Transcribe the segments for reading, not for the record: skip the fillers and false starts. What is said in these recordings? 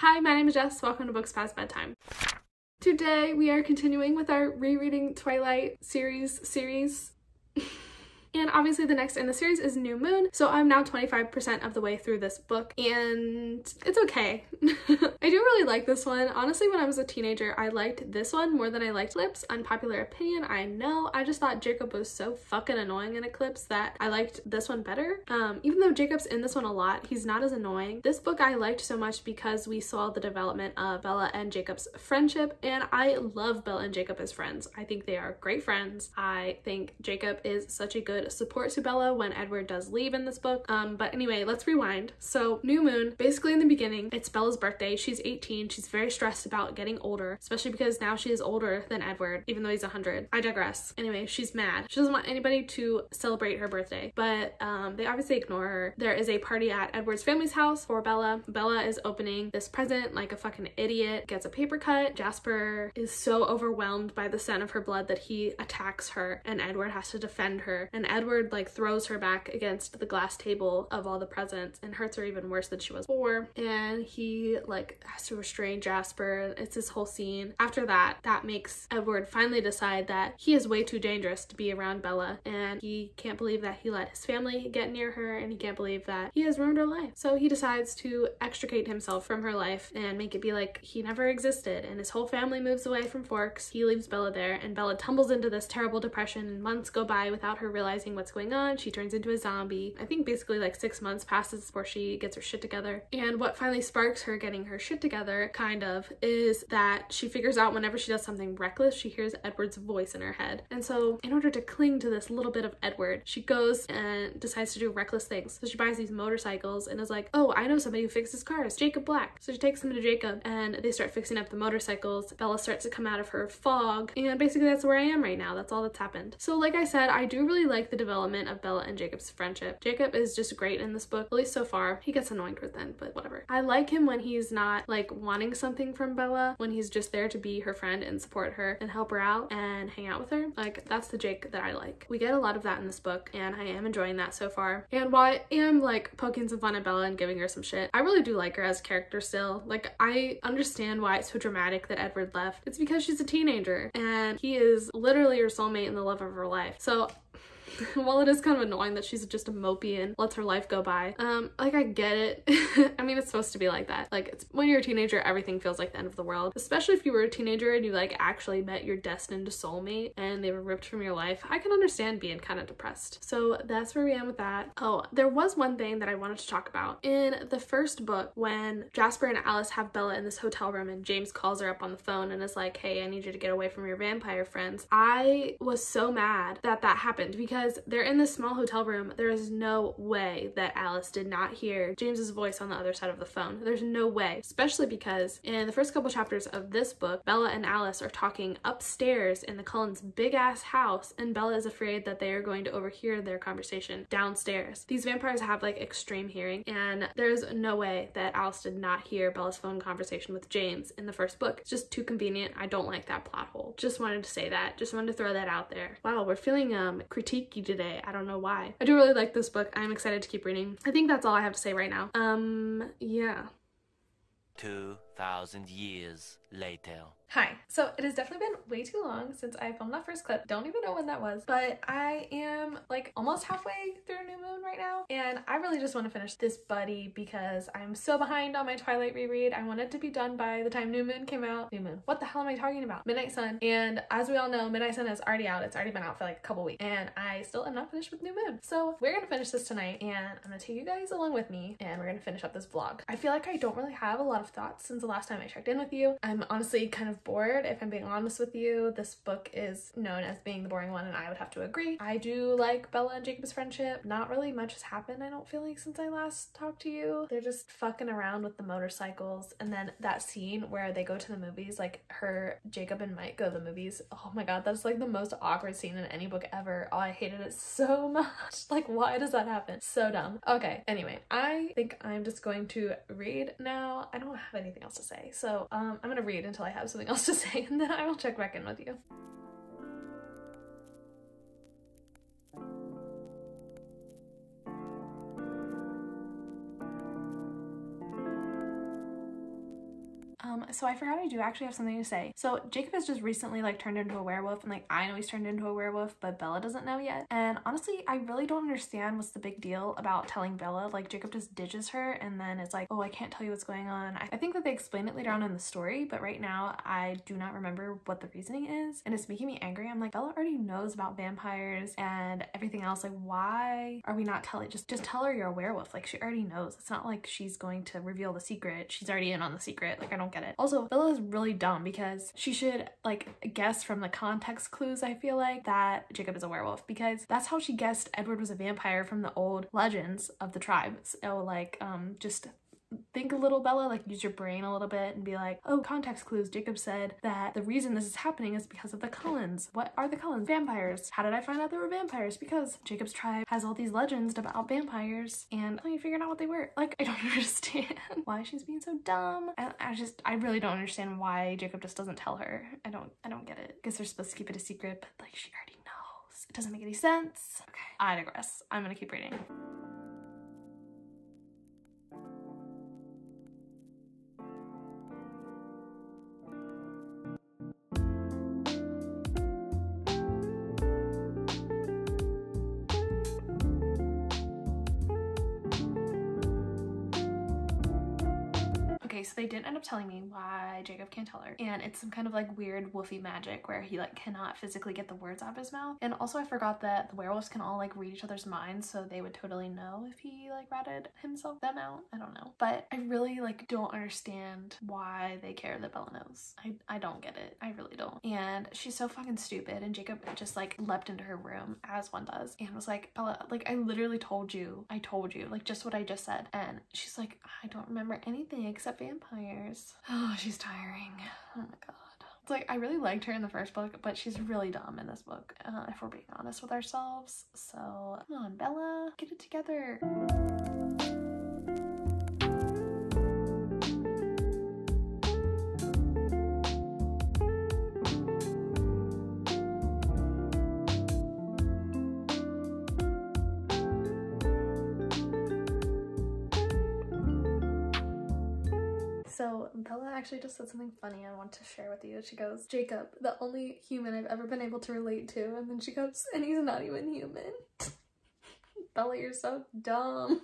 Hi, my name is Jess. Welcome to Books Past Bedtime. Today we are continuing with our rereading Twilight series. And obviously the next in the series is New Moon, so I'm now 25% of the way through this book, and it's okay. I do really like this one. Honestly, when I was a teenager, I liked this one more than I liked Eclipse. Unpopular opinion, I know. I just thought Jacob was so fucking annoying in Eclipse that I liked this one better. Even though Jacob's in this one a lot, he's not as annoying. This book I liked so much because we saw the development of Bella and Jacob's friendship, and I love Bella and Jacob as friends. I think they are great friends. I think Jacob is such a good support to Bella when Edward does leave in this book. But anyway, let's rewind. So New Moon, basically in the beginning, it's Bella's birthday. She's 18. She's very stressed about getting older, especially because now she is older than Edward, even though he's 100. I digress. Anyway, she's mad. She doesn't want anybody to celebrate her birthday, but they obviously ignore her. There is a party at Edward's family's house for Bella. Bella is opening this present like a fucking idiot, gets a paper cut. Jasper is so overwhelmed by the scent of her blood that he attacks her, and Edward has to defend her, and Edward like throws her back against the glass table of all the presents and hurts her even worse than she was before, and he like has to restrain Jasper. It's this whole scene. After that makes Edward finally decide that he is way too dangerous to be around Bella, and he can't believe that he let his family get near her, and he can't believe that he has ruined her life. So he decides to extricate himself from her life and make it be like he never existed, and his whole family moves away from Forks. He leaves Bella there, and Bella tumbles into this terrible depression, and months go by without her realizing what's going on. She turns into a zombie. I think basically like 6 months passes before she gets her shit together. And what finally sparks her getting her shit together, kind of, is that she figures out whenever she does something reckless, she hears Edward's voice in her head. And so in order to cling to this little bit of Edward, she goes and decides to do reckless things. So she buys these motorcycles and is like, oh, I know somebody who fixes cars, Jacob Black. So she takes them to Jacob and they start fixing up the motorcycles. Bella starts to come out of her fog, and basically that's where I am right now. That's all that's happened. So like I said, I do really like the development of Bella and Jacob's friendship. Jacob is just great in this book, at least so far. He gets annoying towards the end, but whatever. I like him when he's not like wanting something from Bella, when he's just there to be her friend and support her and help her out and hang out with her. Like, that's the Jake that I like. We get a lot of that in this book, and I am enjoying that so far. And while I am like poking some fun at Bella and giving her some shit, I really do like her as a character still. Like, I understand why it's so dramatic that Edward left. It's because she's a teenager and he is literally her soulmate and the love of her life. So while it is kind of annoying that she's just a mopey and lets her life go by, like, I get it. I mean, it's supposed to be like that. Like, it's when you're a teenager, everything feels like the end of the world, especially if you were a teenager and you like actually met your destined soulmate and they were ripped from your life. I can understand being kind of depressed. So that's where we am with that. Oh, there was one thing that I wanted to talk about. In the first book, when Jasper and Alice have Bella in this hotel room and James calls her up on the phone and is like, hey, I need you to get away from your vampire friends, I was so mad that that happened, because they're in this small hotel room. There is no way that Alice did not hear James's voice on the other side of the phone. There's no way, especially because in the first couple chapters of this book, Bella and Alice are talking upstairs in the Cullens' big ass house, and Bella is afraid that they are going to overhear their conversation downstairs. These vampires have like extreme hearing, and there's no way that Alice did not hear Bella's phone conversation with James in the first book. It's just too convenient. I don't like that plot hole. Just wanted to say that. Just wanted to throw that out there. Wow, we're feeling critiquey today. I don't know why. I do really like this book. I'm excited to keep reading. I think that's all I have to say right now. Yeah. 2,000 years later. Hi. So it has definitely been way too long since I filmed that first clip. Don't even know when that was, but I am like almost halfway through New Moon right now, and I really just want to finish this buddy because I'm so behind on my Twilight reread. I want it to be done by the time New Moon came out. New Moon. What the hell am I talking about? Midnight Sun. And as we all know, Midnight Sun is already out. It's already been out for like a couple weeks, and I still am not finished with New Moon. So we're gonna finish this tonight, and I'm gonna take you guys along with me, and we're gonna finish up this vlog. I feel like I don't really have a lot of thoughts since the last time I checked in with you. I'm honestly kind of bored, if I'm being honest with you. This book is known as being the boring one, and I would have to agree. I do like Bella and Jacob's friendship. Not really much has happened, I don't feel like, since I last talked to you. They're just fucking around with the motorcycles, and then that scene where they go to the movies, like Jacob and Mike go to the movies. Oh my god, that's like the most awkward scene in any book ever. Oh, I hated it so much. Like, why does that happen? So dumb. Okay, anyway, I think I'm just going to read now. I don't have anything else to say, so I'm gonna read until I have something else to say, and then I will check back in with you. So I forgot I do actually have something to say. So Jacob has just recently like turned into a werewolf, and like I know he's turned into a werewolf, but Bella doesn't know yet. And honestly, I really don't understand what's the big deal about telling Bella. Like Jacob just ditches her and then it's like, oh, I can't tell you what's going on. I think that they explain it later on in the story, but right now I do not remember what the reasoning is, and it's making me angry. I'm like, Bella already knows about vampires and everything else. Like, why are we not telling? Just tell her you're a werewolf. Like, she already knows. It's not like she's going to reveal the secret. She's already in on the secret. Like, I don't get it. Also, Bella is really dumb because she should like guess from the context clues, I feel like, that Jacob is a werewolf, because that's how she guessed Edward was a vampire from the old legends of the tribe. So like just think a little, Bella, like use your brain a little bit and be like, oh, context clues. Jacob said that the reason this is happening is because of the Cullens. What are the Cullens? Vampires. How did I find out they were vampires? Because Jacob's tribe has all these legends about vampires, and I figured out what they were. Like, I don't understand why she's being so dumb. And I really don't understand why Jacob just doesn't tell her. I don't get it. I guess they're supposed to keep it a secret, but like she already knows. It doesn't make any sense. Okay, I digress. I'm gonna keep reading. Okay, so they didn't end up telling me why Jacob can't tell her, and it's some kind of like weird woofy magic where he like cannot physically get the words out of his mouth. And also I forgot that the werewolves can all like read each other's minds, so they would totally know if he like ratted them out. I don't know, but I really like don't understand why they care that Bella knows. I don't get it. I really don't. And she's so fucking stupid, and Jacob just like leapt into her room as one does and was like, Bella, like I literally told you like just what I just said. And she's like, I don't remember anything except vampires. Oh, she's tiring. Oh my god. It's like, I really liked her in the first book, but she's really dumb in this book, if we're being honest with ourselves. So come on, Bella, get it together. So Bella actually just said something funny I want to share with you. She goes, Jacob, the only human I've ever been able to relate to. And then she goes, and he's not even human. Bella, you're so dumb.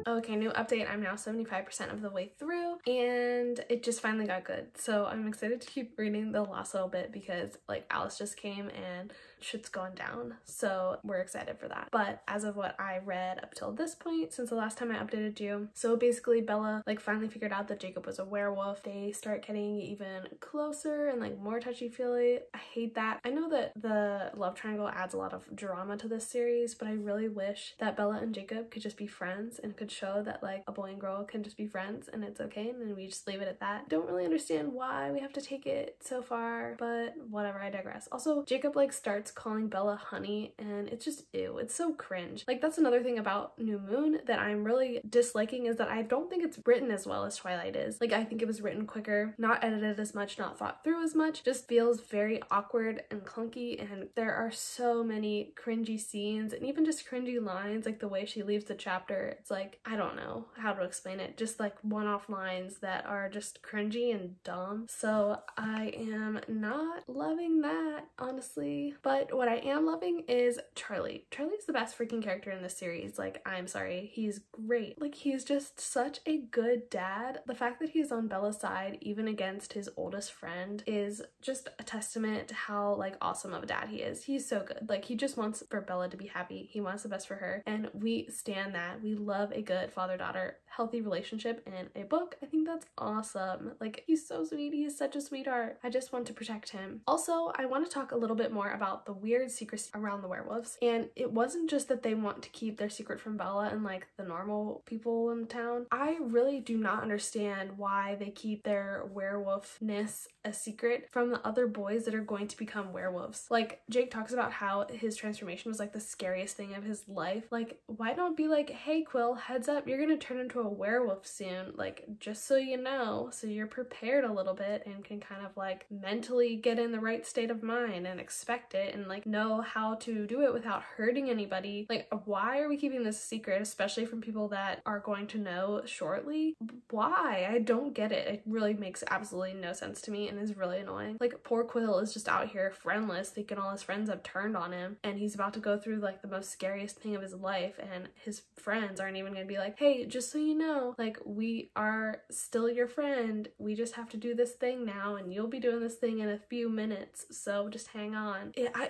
Okay, new update. I'm now 75% of the way through, and it just finally got good. So I'm excited to keep reading the last little bit because like Alice just came and shit's gone down. So we're excited for that. But as of what I read up till this point, since the last time I updated you, so basically Bella like finally figured out that Jacob was a werewolf. They start getting even closer and like more touchy-feely. I hate that. I know that the love triangle adds a lot of drama to this series, but I really wish that Bella and Jacob could just be friends and could show that like a boy and girl can just be friends and it's okay, and then we just leave it at that. Don't really understand why we have to take it so far, but whatever, I digress. Also, Jacob like starts calling Bella honey, and it's just ew. It's so cringe. Like, that's another thing about New Moon that I'm really disliking, is that I don't think it's written as well as Twilight is. Like, I think it was written quicker, not edited as much, not thought through as much, just feels very awkward and clunky, and there are so many cringy scenes and even just cringy lines, like the way she leaves the chapter. It's like, I don't know how to explain it, just like one-off lines that are just cringy and dumb. So I am not loving that, honestly. But what I am loving is Charlie. Charlie's the best freaking character in this series. Like, I'm sorry, he's great. Like, he's just such a good dad. The fact that he's on Bella's side even against his oldest friend is just a testament to how like awesome of a dad he is. He's so good. Like, he just wants for Bella to be happy. He wants the best for her, and we stand that. We love a good father-daughter healthy relationship in a book. I think that's awesome. Like, he's so sweet. He's such a sweetheart. I just want to protect him. Also, I want to talk a little bit more about the weird secrecy around the werewolves. And it wasn't just that they want to keep their secret from Bella and like the normal people in the town. I really do not understand why they keep their werewolfness a secret from the other boys that are going to become werewolves. Like, Jake talks about how his transformation was like the scariest thing of his life. Like, why not be like, hey Quill, heads up, you're gonna turn into a werewolf soon, like, just so you know, so you're prepared a little bit and can kind of like mentally get in the right state of mind and expect it and like know how to do it without hurting anybody. Like, why are we keeping this a secret, especially from people that are going to know shortly? Why? I don't get it. It really makes absolutely no sense to me and is really annoying. Like, poor Quill is just out here friendless, thinking all his friends have turned on him, and he's about to go through like the most scariest thing of his life, and his friends aren't even gonna be like, hey, just so you know, like, we are still your friend, we just have to do this thing now and you'll be doing this thing in a few minutes, so just hang on. I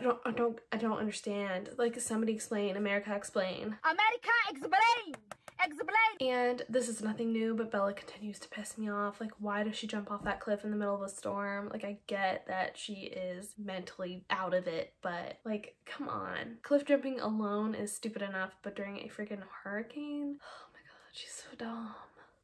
don't understand. Like, somebody explain. America, explain. America, explain! Explain! And this is nothing new, but Bella continues to piss me off. Like, why does she jump off that cliff in the middle of a storm? Like, I get that she is mentally out of it, but like, come on. Cliff jumping alone is stupid enough, but during a freaking hurricane? Oh my god, she's so dumb.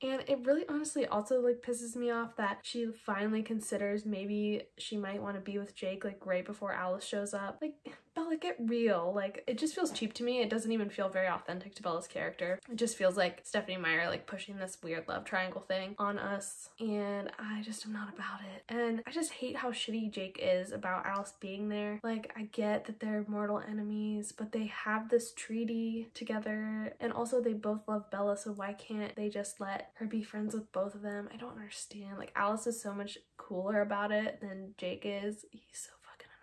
And it really honestly also like pisses me off that she finally considers maybe she might want to be with Jake like right before Alice shows up. Like, Bella, get real. Like, it just feels cheap to me. It doesn't even feel very authentic to Bella's character. It just feels like Stephanie Meyer like pushing this weird love triangle thing on us, and I just am not about it. And I just hate how shitty Jake is about Alice being there. Like, I get that they're mortal enemies, but they have this treaty together, and also they both love Bella, so why can't they just let her be friends with both of them? I don't understand. Like, Alice is so much cooler about it than Jake is. He's so fucking annoying.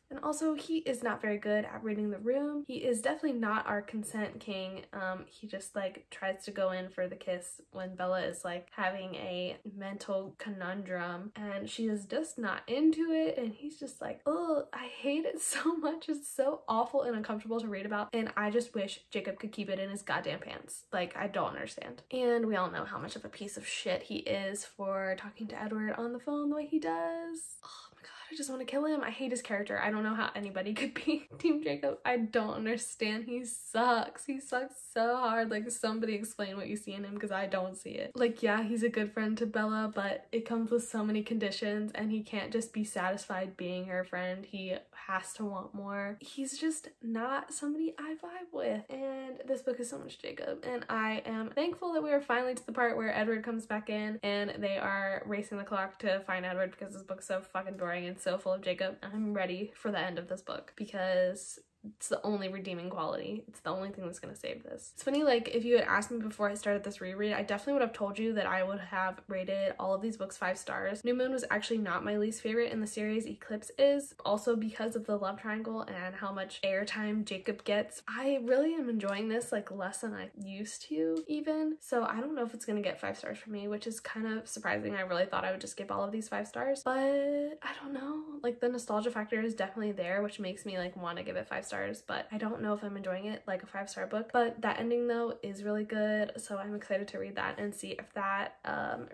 And also, he is not very good at reading the room. He is definitely not our consent king. He just like tries to go in for the kiss when Bella is like having a mental conundrum and she is just not into it, and he's just like, oh, I hate it so much. It's so awful and uncomfortable to read about, and I just wish Jacob could keep it in his goddamn pants. Like, I don't understand. And we all know how much of a piece of shit he is for talking to Edward on the phone the way he does. Oh my god, I just want to kill him. I hate his character. I don't know how anybody could be Team Jacob. I don't understand. He sucks. He sucks so hard. Like, somebody explain what you see in him, because I don't see it. Like, yeah, he's a good friend to Bella, but it comes with so many conditions, and he can't just be satisfied being her friend. He has to want more. He's just not somebody I vibe with, and this book is so much Jacob, and I am thankful that we are finally to the part where Edward comes back in and they are racing the clock to find Edward, because this book's so fucking boring and so full of Jacob. I'm ready for the end of this book because it's the only redeeming quality. It's the only thing that's gonna save this. It's funny, like, if you had asked me before I started this reread, I definitely would have told you that I would have rated all of these books 5 stars. New Moon was actually not my least favorite in the series. Eclipse is, also because of the love triangle and how much airtime Jacob gets. I really am enjoying this like less than I used to even, so I don't know if it's gonna get 5 stars for me, which is kind of surprising. I really thought I would just give all of these 5 stars, but I don't know. Like, the nostalgia factor is definitely there, which makes me like want to give it 5 stars, but I don't know if I'm enjoying it like a 5-star book. But that ending though is really good, so I'm excited to read that and see if that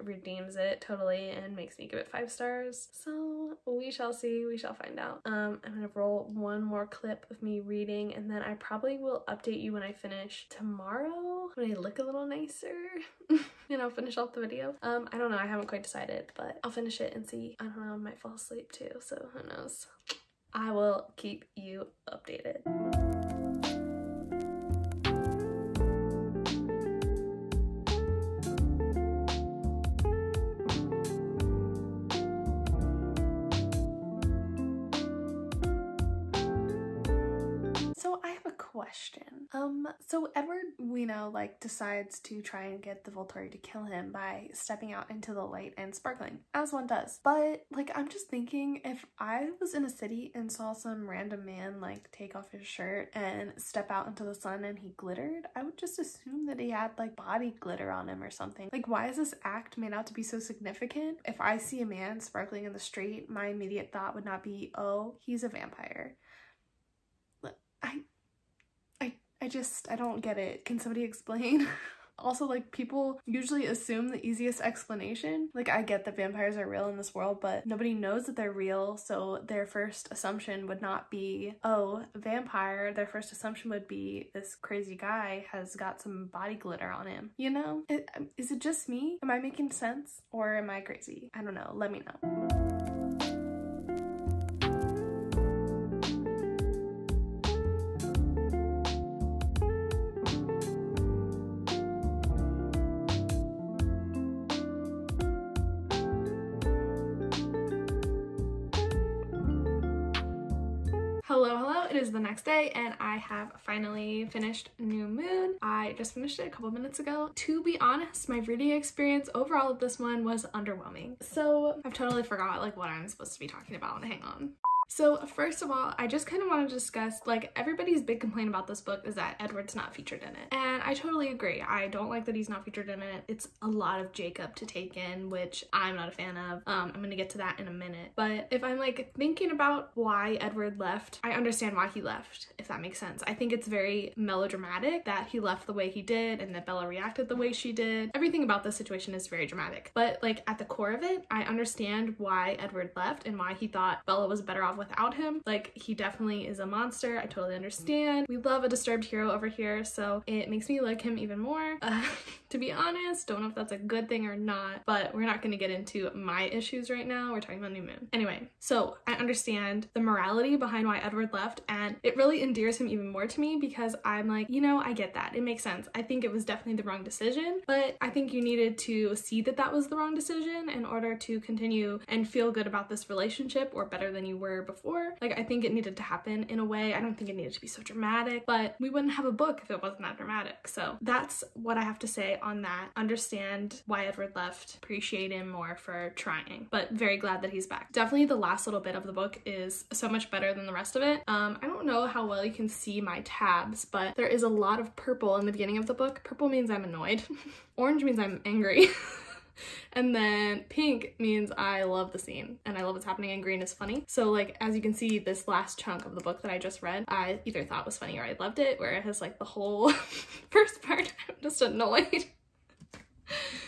redeems it totally and makes me give it 5 stars. So we shall see, we shall find out. I'm gonna roll one more clip of me reading, and then I probably will update you when I finish tomorrow, when I look a little nicer. You know, finish off the video. I don't know, I haven't quite decided, but I'll finish it and see. I don't know, I might fall asleep too, so who knows. I will keep you updated. So I have a question. So Edward, we know, like, decides to try and get the Volturi to kill him by stepping out into the light and sparkling, as one does. But, like, I'm just thinking, if I was in a city and saw some random man, like, take off his shirt and step out into the sun and he glittered, I would just assume that he had, like, body glitter on him or something. Like, why is this act made out to be so significant? If I see a man sparkling in the street, my immediate thought would not be, oh, he's a vampire. I don't get it. Can somebody explain? Also, like, people usually assume the easiest explanation. Like, I get that vampires are real in this world, but nobody knows that they're real, so their first assumption would not be, oh, vampire. Their first assumption would be, this crazy guy has got some body glitter on him. You know? Is it just me? Am I making sense? Or am I crazy? I don't know. Let me know. Hello, it is the next day and I have finally finished New Moon. I just finished it a couple minutes ago. To be honest, my reading experience overall of this one was underwhelming. So I've totally forgot like what I'm supposed to be talking about. Hang on. So first of all, I just kind of want to discuss, like, everybody's big complaint about this book is that Edward's not featured in it. And I totally agree. I don't like that he's not featured in it. It's a lot of Jacob to take in, which I'm not a fan of. I'm gonna get to that in a minute. But if I'm like thinking about why Edward left, I understand why he left, if that makes sense. I think it's very melodramatic that he left the way he did and that Bella reacted the way she did. Everything about this situation is very dramatic. But like at the core of it, I understand why Edward left and why he thought Bella was better off without him. Like, he definitely is a monster. I totally understand. We love a disturbed hero over here, so it makes me like him even more. To be honest, don't know if that's a good thing or not, but we're not going to get into my issues right now. We're talking about New Moon. Anyway, so I understand the morality behind why Edward left, and it really endears him even more to me because I'm like, you know, I get that. It makes sense. I think it was definitely the wrong decision, but I think you needed to see that that was the wrong decision in order to continue and feel good about this relationship, or better than you were before. Like, I think it needed to happen in a way. I don't think it needed to be so dramatic, but we wouldn't have a book if it wasn't that dramatic. So that's what I have to say on that. Understand why Edward left, appreciate him more for trying, but very glad that he's back. Definitely the last little bit of the book is so much better than the rest of it. I don't know how well you can see my tabs, but there is a lot of purple in the beginning of the book. Purple means I'm annoyed. Orange means I'm angry. And then pink means I love the scene and I love what's happening, and green is funny. So like, as you can see, this last chunk of the book that I just read, I either thought was funny or I loved it, whereas like the whole first part, I'm just annoyed.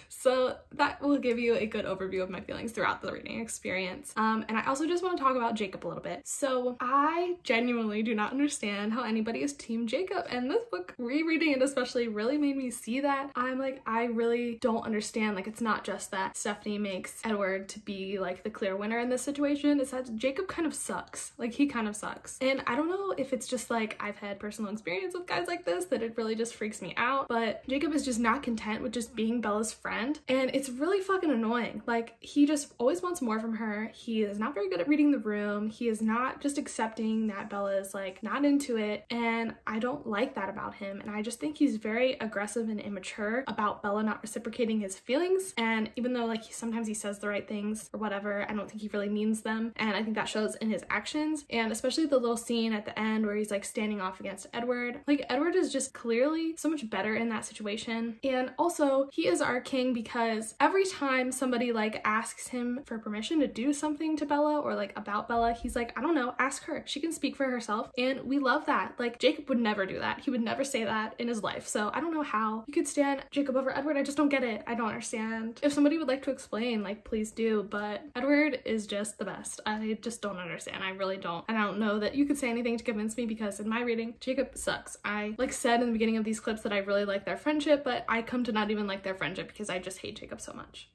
So that will give you a good overview of my feelings throughout the reading experience. And I also just want to talk about Jacob a little bit. So I genuinely do not understand how anybody is team Jacob, and this book, rereading it especially, really made me see that. I'm like, I really don't understand. Like, it's not just that Stephanie makes Edward to be like the clear winner in this situation, it's that Jacob kind of sucks. Like, he kind of sucks. And I don't know if it's just like I've had personal experience with guys like this that it really just freaks me out, but Jacob is just not content with just being Bella's friend. And it's really fucking annoying. Like, he just always wants more from her. He is not very good at reading the room. He is not just accepting that Bella is like not into it. And I don't like that about him. And I just think he's very aggressive and immature about Bella not reciprocating his feelings. And even though like sometimes he says the right things or whatever, I don't think he really means them. And I think that shows in his actions. And especially the little scene at the end where he's like standing off against Edward. Like, Edward is just clearly so much better in that situation. And also, he is our king because every time somebody like asks him for permission to do something to Bella or like about Bella, he's like, I don't know, ask her. She can speak for herself. And we love that. Like, Jacob would never do that. He would never say that in his life. So I don't know how you could stand Jacob over Edward. I just don't get it. I don't understand. If somebody would like to explain, like, please do. But Edward is just the best. I just don't understand. I really don't. And I don't know that you could say anything to convince me, because in my reading, Jacob sucks. I like said in the beginning of these clips that I really like their friendship, but I come to not even like their friendship because I just hate Jacob so much.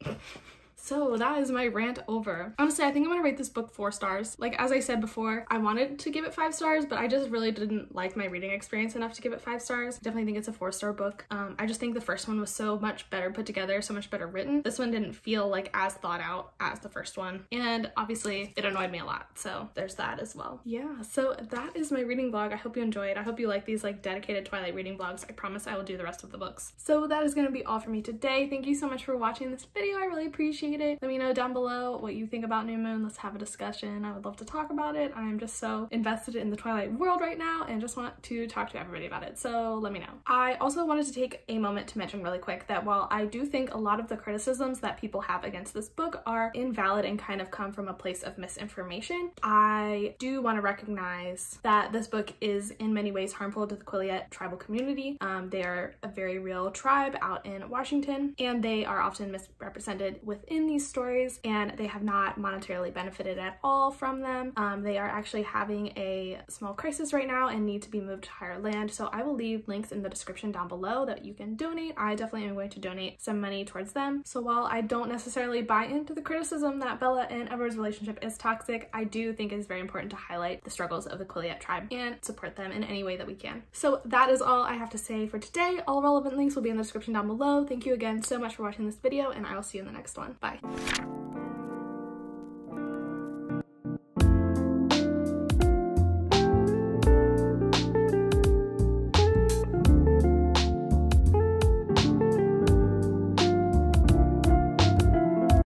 So that is my rant over. Honestly, I think I'm gonna rate this book 4 stars. Like, as I said before, I wanted to give it 5 stars, but I just really didn't like my reading experience enough to give it 5 stars. Definitely think it's a 4-star book. I just think the first one was so much better put together, so much better written. This one didn't feel like as thought out as the first one. And obviously it annoyed me a lot. So there's that as well. Yeah, so that is my reading vlog. I hope you enjoyed. I hope you like these like dedicated Twilight reading vlogs. I promise I will do the rest of the books. So that is gonna be all for me today. Thank you so much for watching this video. I really appreciate it. Let me know down below what you think about New Moon. Let's have a discussion. I would love to talk about it. I'm just so invested in the Twilight world right now and just want to talk to everybody about it, so let me know. I also wanted to take a moment to mention really quick that while I do think a lot of the criticisms that people have against this book are invalid and kind of come from a place of misinformation, I do want to recognize that this book is in many ways harmful to the Quileute tribal community. They are a very real tribe out in Washington, and they are often misrepresented within these stories, and they have not monetarily benefited at all from them. They are actually having a small crisis right now and need to be moved to higher land, so I will leave links in the description down below that you can donate. I definitely am going to donate some money towards them. So while I don't necessarily buy into the criticism that Bella and Edward's relationship is toxic, I do think it is very important to highlight the struggles of the Quileute tribe and support them in any way that we can. So that is all I have to say for today. All relevant links will be in the description down below. Thank you again so much for watching this video, and I will see you in the next one. Bye.